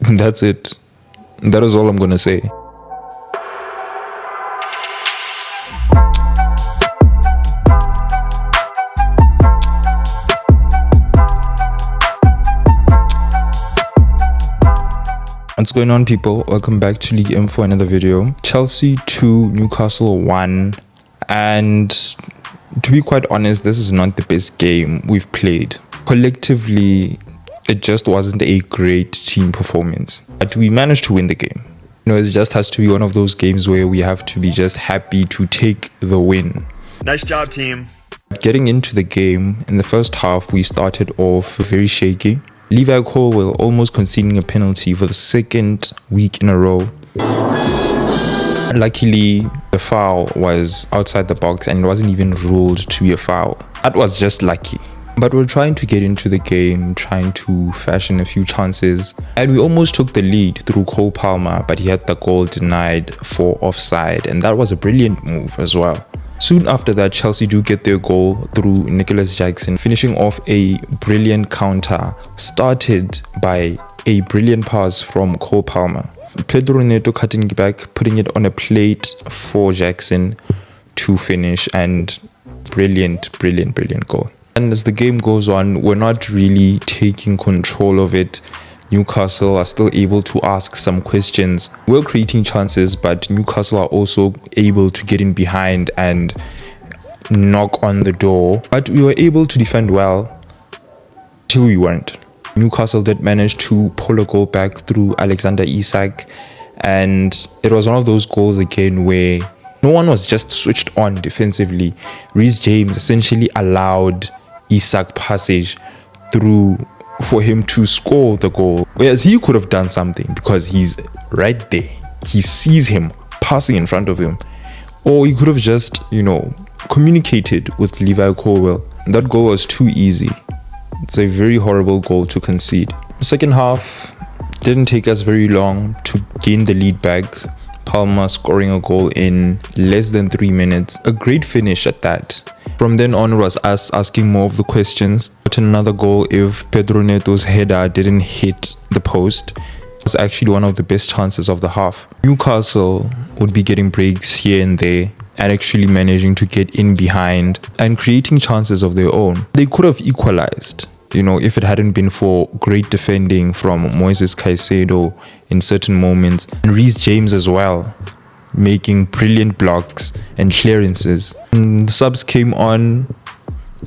That's it. That is all I'm gonna say. What's going on, people? Welcome back to League M for another video. Chelsea 2, Newcastle 1. And to be quite honest, this is not the best game we've played. Collectively, it just wasn't a great team performance. But we managed to win the game. You know, it just has to be one of those games where we have to be just happy to take the win. Nice job, team. Getting into the game, in the first half, we started off very shaky. Levi Colwill almost conceding a penalty for the second week in a row. Luckily, the foul was outside the box and it wasn't even ruled to be a foul. That was just lucky. But we're trying to get into the game, trying to fashion a few chances. And we almost took the lead through Cole Palmer, but he had the goal denied for offside. And that was a brilliant move as well. Soon after that, Chelsea do get their goal through Nicholas Jackson, finishing off a brilliant counter, started by a brilliant pass from Cole Palmer. Pedro Neto cutting back, putting it on a plate for Jackson to finish, and brilliant goal. And as the game goes on, we're not really taking control of it. Newcastle are still able to ask some questions. We're creating chances, but Newcastle are also able to get in behind and knock on the door. But we were able to defend well till we weren't. Newcastle did manage to pull a goal back through Alexander Isak, and it was one of those goals again where no one was just switched on defensively. Reece James essentially allowed Isak passage through for him to score the goal, whereas he could have done something because he's right there. He sees him passing in front of him, or he could have just, communicated with Levi Colwill. That goal was too easy. It's a very horrible goal to concede. The second half didn't take us very long to gain the lead back. Palmer scoring a goal in less than 3 minutes. A great finish at that. From then on was us asking more of the questions. But another goal if Pedro Neto's header didn't hit the post. It was actually one of the best chances of the half. Newcastle would be getting breaks here and there and actually managing to get in behind and creating chances of their own. They could have equalized, if it hadn't been for great defending from Moises Caicedo in certain moments, and Reece James as well, making brilliant blocks and clearances. And the subs came on,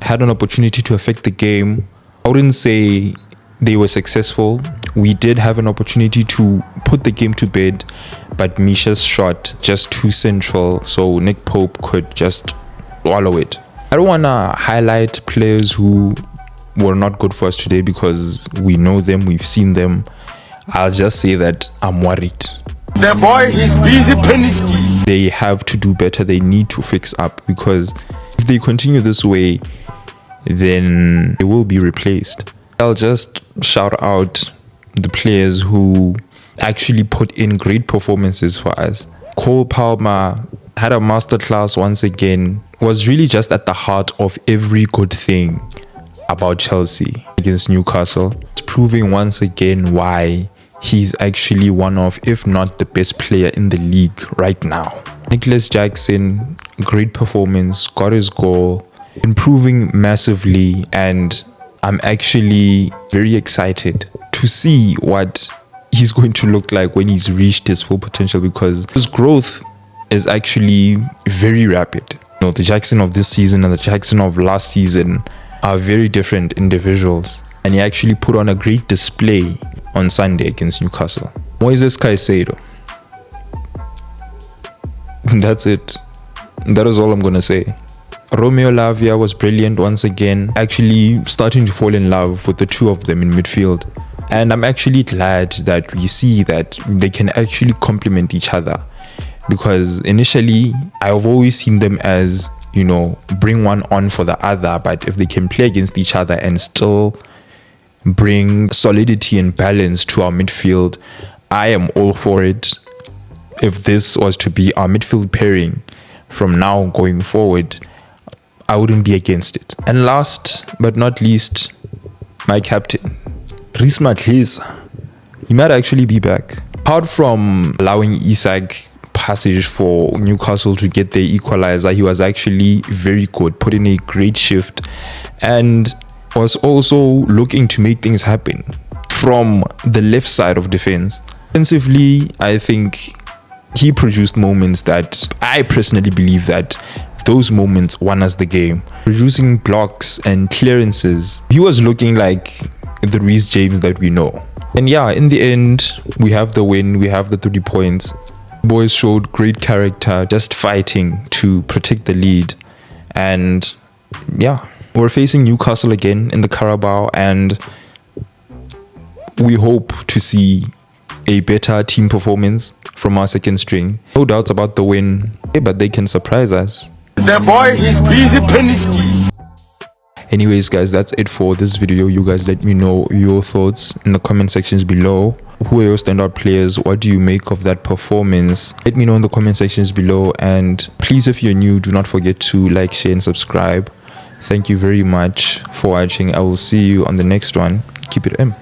had an opportunity to affect the game. I wouldn't say they were successful. We did have an opportunity to put the game to bed, but Misha's shot just too central, so Nick Pope could just swallow it. I don't want to highlight players who were not good for us today because we know them, we've seen them. I'll just say that I'm worried. The boy is busy Pennisky. They have to do better. They need to fix up, because if they continue this way, then they will be replaced. I'll just shout out the players who actually put in great performances for us. Cole Palmer had a masterclass once again, was really just at the heart of every good thing about Chelsea against Newcastle. It's proving once again why he's actually one of, if not the best player in the league right now. Nicholas Jackson, great performance, got his goal, improving massively, and I'm actually very excited to see what he's going to look like when he's reached his full potential, because his growth is actually very rapid. The Jackson of this season and the Jackson of last season are very different individuals, and he actually put on a great display on Sunday against Newcastle. Moises Caicedo. That's it. That is all I'm gonna say. Romeo Lavia was brilliant once again, actually starting to fall in love with the two of them in midfield. And I'm actually glad that we see that they can actually complement each other, because initially I've always seen them as, bring one on for the other, but if they can play against each other and still bring solidity and balance to our midfield, I am all for it. If this was to be our midfield pairing from now going forward, I wouldn't be against it. And last but not least, my captain, Reece Matlisa. he might actually be back. Apart from allowing Isak passage for Newcastle to get their equalizer, he was actually very good, put in a great shift, and was also looking to make things happen from the left side of defense. Defensively, I think he produced moments that I personally believe that those moments won us the game. Producing blocks and clearances, he was looking like the Reece James that we know. And yeah, in the end, we have the win, we have the 3 points. Boys showed great character, just fighting to protect the lead. And yeah, we're facing Newcastle again in the Carabao, and we hope to see a better team performance from our second string. No doubts about the win, but they can surprise us. The boy is busy Peniski. Anyways guys, that's it for this video. You guys let me know your thoughts in the comment sections below. Who are your standout players? What do you make of that performance? Let me know in the comment sections below, and please, if you're new, do not forget to like, share and subscribe. Thank you very much for watching. I will see you on the next one. Keep it M.